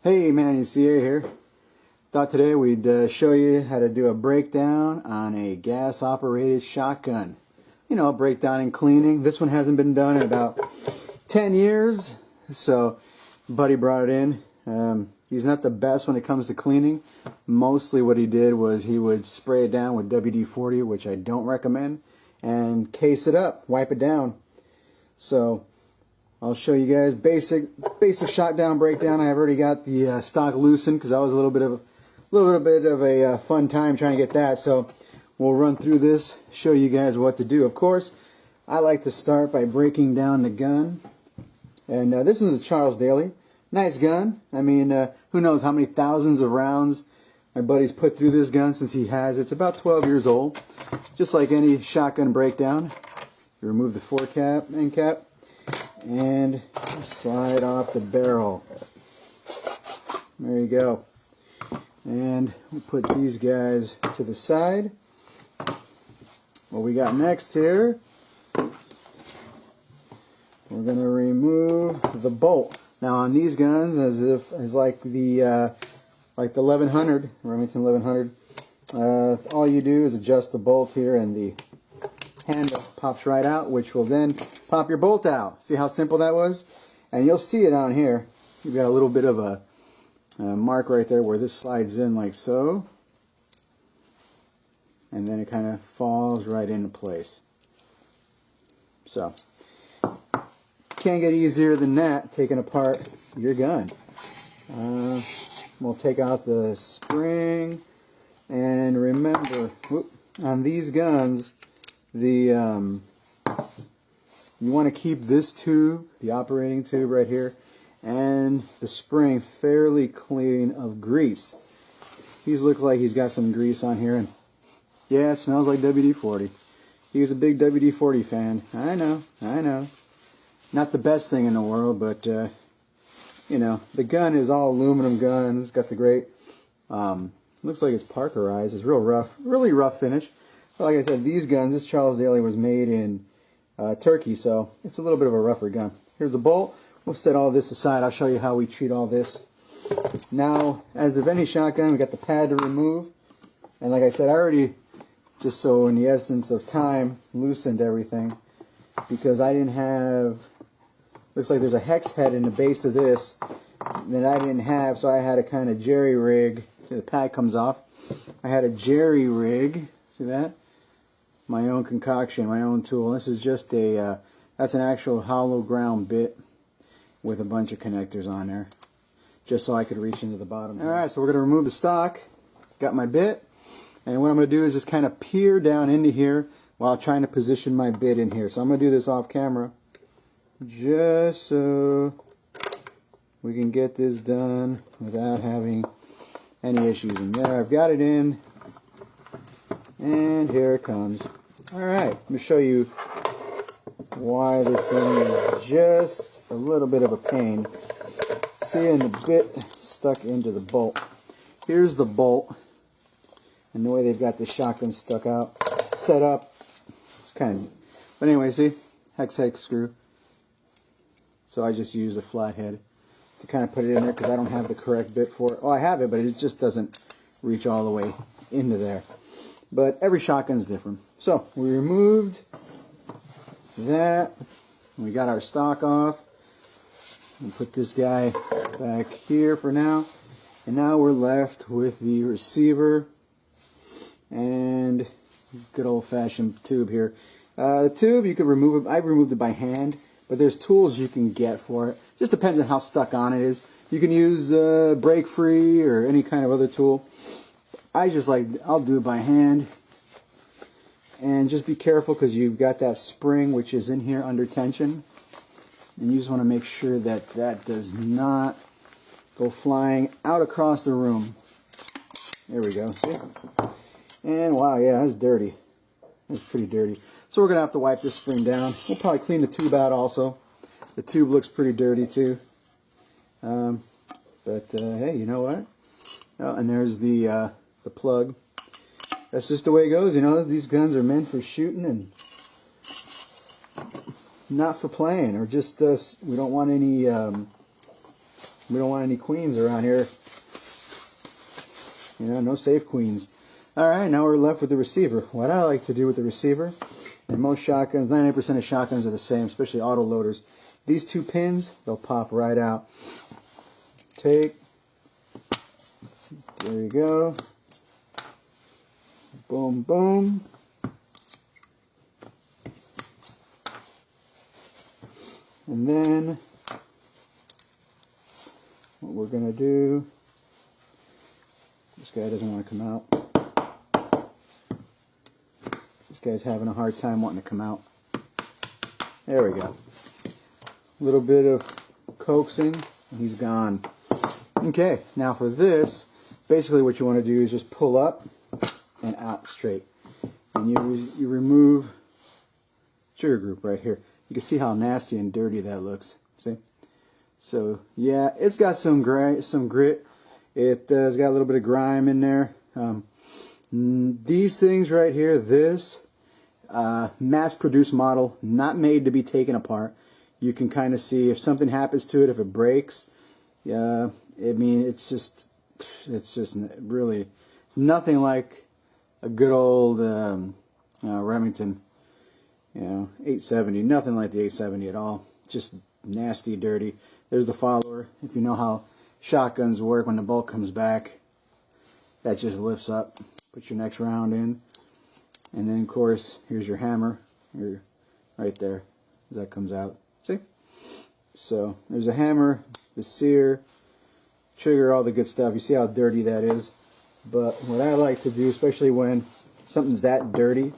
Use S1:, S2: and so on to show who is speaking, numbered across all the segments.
S1: Hey man, you see here. Thought today we'd show you how to do a breakdown on a gas operated shotgun. You know, breakdown and cleaning. This one hasn't been done in about 10 years, so buddy brought it in. He's not the best when it comes to cleaning. Mostly what he did was he would spray it down with WD-40, which I don't recommend, and case it up, wipe it down. So I'll show you guys basic shotgun breakdown. I've already got the stock loosened because that was a little bit of a fun time trying to get that. So we'll run through this, show you guys what to do. Of course, I like to start by breaking down the gun. And this is a Charles Daly. Nice gun. I mean, who knows how many thousands of rounds my buddy's put through this gun since he has it. It's about 12 years old. Just like any shotgun breakdown. You remove the forecap, end cap, and slide off the barrel. There you go. And we'll put these guys to the side. What we got next here, we're going to remove the bolt. Now on these guns, as like the 1100, Remington 1100, all you do is adjust the bolt here, and the handle pops right out, which will then pop your bolt out. See how simple that was? And you'll see it on here. You've got a little bit of a mark right there where this slides in like so, and then it kind of falls right into place. So can't get easier than that, taking apart your gun. We'll take out the spring, and remember, on these guns, you want to keep this tube, the operating tube right here, and the spring fairly clean of grease. He's looked like he's got some grease on here, and yeah, it smells like WD-40. He's a big WD-40 fan. I know. Not the best thing in the world, but you know, the gun is all aluminum gun. It's got the great, looks like it's Parkerized. It's real rough, really rough finish. But like I said, these guns, this Charles Daly was made in Turkey, so it's a little bit of a rougher gun. Here's the bolt. We'll set all this aside. I'll show you how we treat all this. Now, as of any shotgun, we got the pad to remove. And like I said, I already, just so in the essence of time, loosened everything. Because I didn't have, looks like there's a hex head in the base of this that I didn't have, so I had to kind of jerry rig. See, the pad comes off. I had a jerry rig. See that? My own concoction, my own tool. This is just a, that's an actual hollow ground bit with a bunch of connectors on there, just so I could reach into the bottom. Alright, so we're going to remove the stock. Got my bit, and what I'm going to do is just kind of peer down into here while trying to position my bit in here. So I'm going to do this off camera, just so we can get this done without having any issues. And there, I've got it in, and here it comes. Alright, let me show you why this thing is just a little bit of a pain. See, and the bit stuck into the bolt. Here's the bolt, and the way they've got the shotgun stuck out, set up, it's kind of, but anyway, see, hex screw. So I just use a flathead to kind of put it in there because I don't have the correct bit for it. Well, I have it, but it just doesn't reach all the way into there. But every shotgun's different. So we removed that. We got our stock off. We'll put this guy back here for now. And now we're left with the receiver and good old-fashioned tube here. The tube, you could remove it. I removed it by hand, but there's tools you can get for it. Just depends on how stuck on it is. You can use break free or any kind of other tool. I'll do it by hand. And just be careful because you've got that spring which is in here under tension. And you just want to make sure that that does not go flying out across the room. There we go. See? And wow, yeah, that's dirty. That's pretty dirty. So we're going to have to wipe this spring down. We'll probably clean the tube out also. The tube looks pretty dirty too. Hey, you know what? Oh, and there's the plug. That's just the way it goes, you know. These guns are meant for shooting and not for playing, or just we don't want any We don't want any queens around here. You know, no safe queens. Alright, now we're left with the receiver. What I like to do with the receiver, and most shotguns, 99% of shotguns are the same, especially auto loaders. These two pins, they'll pop right out. Take. There you go. Boom, boom. And then what we're going to do, this guy doesn't want to come out. This guy's having a hard time wanting to come out. There we go. A little bit of coaxing, and he's gone. Okay, now for this, basically what you want to do is just pull up and out straight. And you remove trigger group right here. You can see how nasty and dirty that looks. See? So yeah, it's got some grit. It's got a little bit of grime in there. These things right here, this mass-produced model, not made to be taken apart. You can kind of see if something happens to it, if it breaks. I mean, it's just really, it's nothing like a good old Remington, 870. Nothing like the 870 at all. Just nasty, dirty. There's the follower. If you know how shotguns work, when the bolt comes back, that just lifts up. Put your next round in, and then of course here's your hammer. Right there, as that comes out. See? So there's a hammer, the sear, trigger, all the good stuff. You see how dirty that is. But what I like to do, especially when something's that dirty,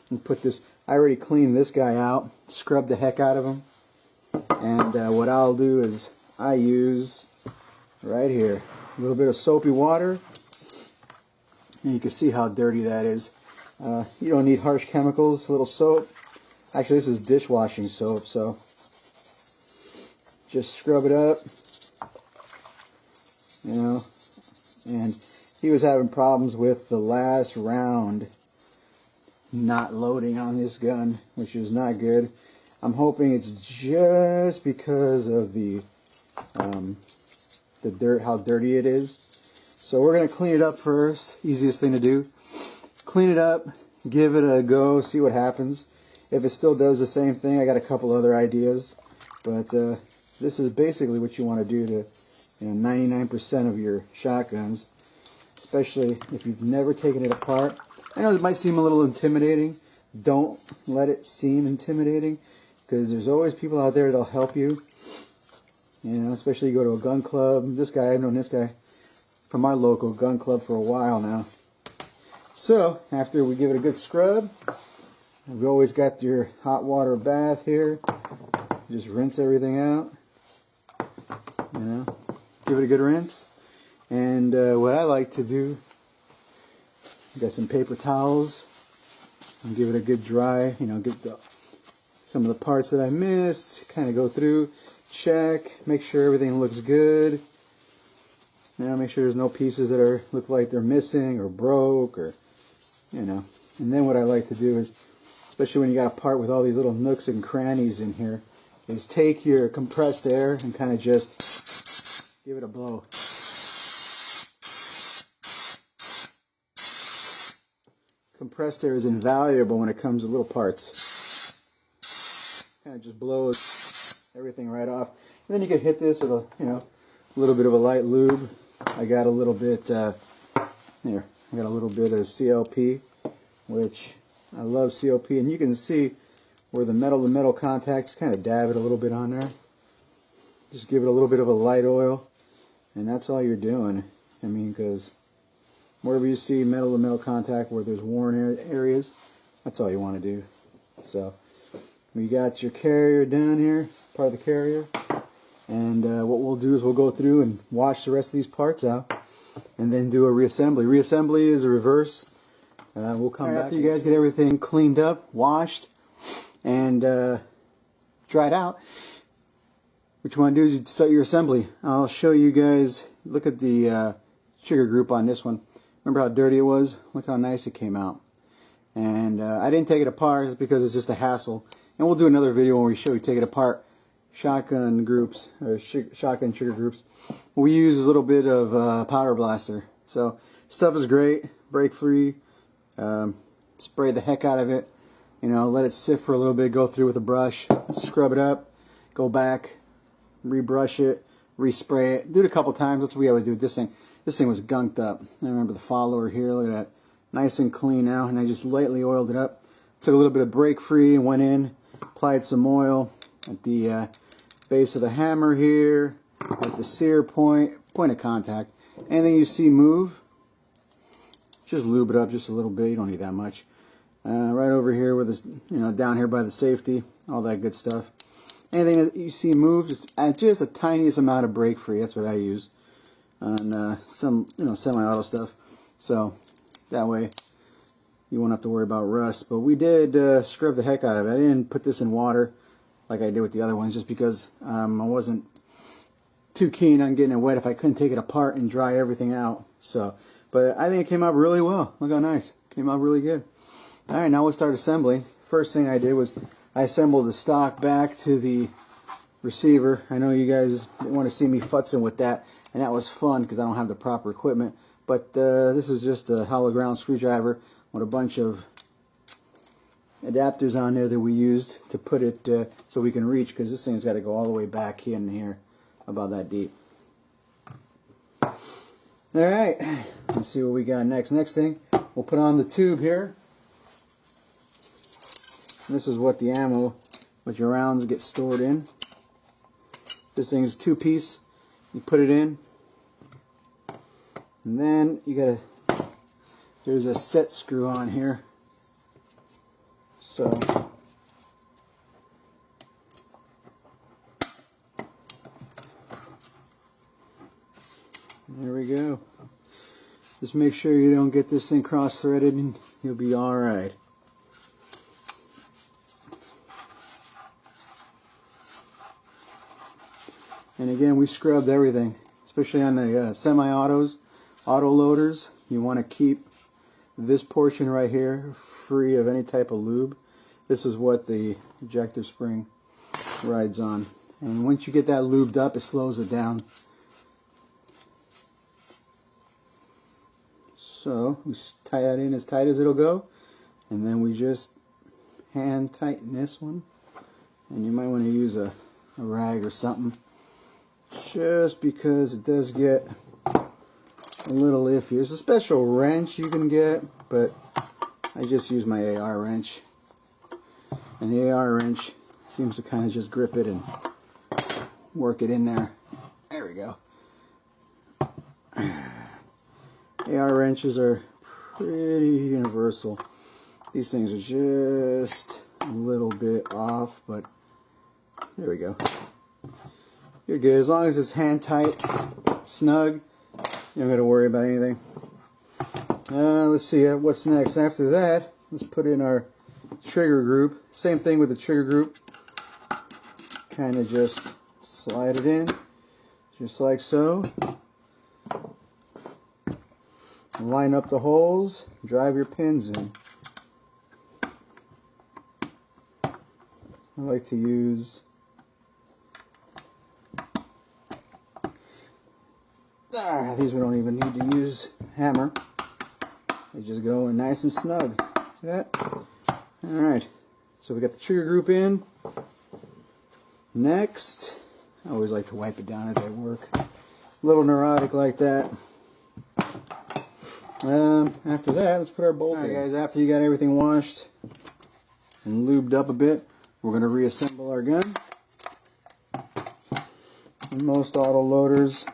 S1: and put this, I already cleaned this guy out, scrubbed the heck out of him, and what I'll do is I use right here a little bit of soapy water, and you can see how dirty that is. You don't need harsh chemicals, a little soap. Actually, this is dishwashing soap, so just scrub it up, and he was having problems with the last round not loading on this gun, which is not good. I'm hoping it's just because of the dirt, how dirty it is. So we're going to clean it up first. Easiest thing to do. Clean it up, give it a go, see what happens. If it still does the same thing, I got a couple other ideas. But this is basically what you want to do to 99% of your shotguns, especially if you've never taken it apart. I know it might seem a little intimidating. Don't let it seem intimidating, because there's always people out there that'll help you. Especially you go to a gun club. This guy, I've known this guy from our local gun club for a while now. So after we give it a good scrub, we've always got your hot water bath here. Just rinse everything out. Give it a good rinse. And what I like to do, got some paper towels, and give it a good dry. Get some of the parts that I missed. Kind of go through, check, make sure everything looks good. Make sure there's no pieces that look like they're missing or broke, or And then what I like to do is, especially when you got a part with all these little nooks and crannies in here, is take your compressed air and kind of just give it a blow. Compressed air is invaluable when it comes to little parts. Kind of just blows everything right off. And then you can hit this with a little bit of a light lube. I got a little bit here. I got a little bit of CLP, which I love CLP, and you can see where the metal to metal contacts, kind of dab it a little bit on there. Just give it a little bit of a light oil, and that's all you're doing. Because wherever you see metal to metal contact where there's worn areas, that's all you want to do. So we got your carrier down here, part of the carrier, and what we'll do is we'll go through and wash the rest of these parts out and then do a reassembly. Reassembly is a reverse. We'll come back after you guys get everything cleaned up, washed, and dried out. What you want to do is you start your assembly. I'll show you guys. Look at the trigger group on this one. Remember how dirty it was? Look how nice it came out. And I didn't take it apart because it's just a hassle. And we'll do another video when we show you take it apart. shotgun groups, or shotgun trigger groups, we use a little bit of powder blaster. So stuff is great, break free. Spray the heck out of it. You know, let it sit for a little bit. Go through with a brush, scrub it up, go back, rebrush it, respray it. Do it a couple times. That's what we had to do with this thing. This thing was gunked up. I remember the follower here. Look at that, nice and clean now. And I just lightly oiled it up. Took a little bit of break free and went in, applied some oil at the base of the hammer here, at the sear point of contact. Anything you see move, just lube it up just a little bit. You don't need that much. Right over here with this, you know, down here by the safety, all that good stuff. Anything that you see move, just the tiniest amount of break free. That's what I use on some, you know, semi-auto stuff. So that way you won't have to worry about rust. But we did scrub the heck out of it. I didn't put this in water like I did with the other ones, just because I wasn't too keen on getting it wet if I couldn't take it apart and dry everything out. So, but I think it came out really well. Look how nice. Came out really good. Alright, now we'll start assembling. First thing I did was I assembled the stock back to the receiver. I know you guys want to see me futzing with that, and that was fun because I don't have the proper equipment. But this is just a hollow ground screwdriver with a bunch of adapters on there that we used to put it so we can reach, because this thing's got to go all the way back in here, about that deep. Alright, let's see what we got next. Next thing, we'll put on the tube here. This is what the ammo with your rounds get stored in. This thing is 2-piece. You put it in, and then you gotta, there's a set screw on here. So there we go. Just make sure you don't get this thing cross-threaded and you'll be alright. And again, we scrubbed everything, especially on the semi-autos, auto loaders. You want to keep this portion right here free of any type of lube. This is what the ejector spring rides on. And once you get that lubed up, it slows it down. So we tie that in as tight as it'll go, and then we just hand tighten this one. And you might want to use a rag or something, just because it does get a little iffy. There's a special wrench you can get, but I just use my AR wrench. And the AR wrench seems to kind of just grip it and work it in there. There we go. AR wrenches are pretty universal. These things are just a little bit off, but there we go. You're good. As long as it's hand tight, snug, you don't got to worry about anything. Let's see what's next. After that, let's put in our trigger group. Same thing with the trigger group. Kind of just slide it in, just like so. Line up the holes, drive your pins in. I like to use these. We don't even need to use hammer. They just go in nice and snug. See that? Alright, so we got the trigger group in. Next, I always like to wipe it down as I work. A little neurotic like that. After that, let's put our bolt in. Alright guys, after you got everything washed and lubed up a bit, we're going to reassemble our gun. And most auto loaders,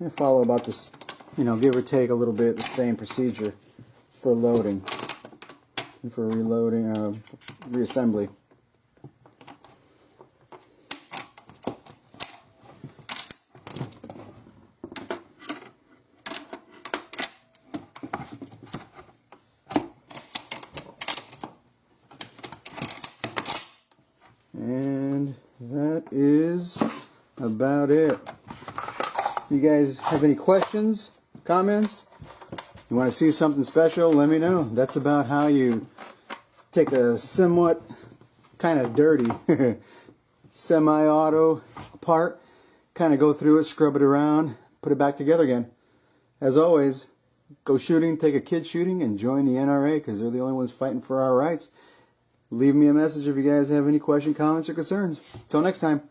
S1: they follow about this, you know, give or take a little bit, the same procedure for loading and for reloading, reassembly. And that is about it. You guys have any questions, comments? You want to see something special? Let me know. That's about how you take a somewhat kind of dirty semi-auto apart, kind of go through it, scrub it around, put it back together again. As always, go shooting, take a kid shooting, and join the NRA because they're the only ones fighting for our rights. Leave me a message if you guys have any questions, comments, or concerns. Until next time.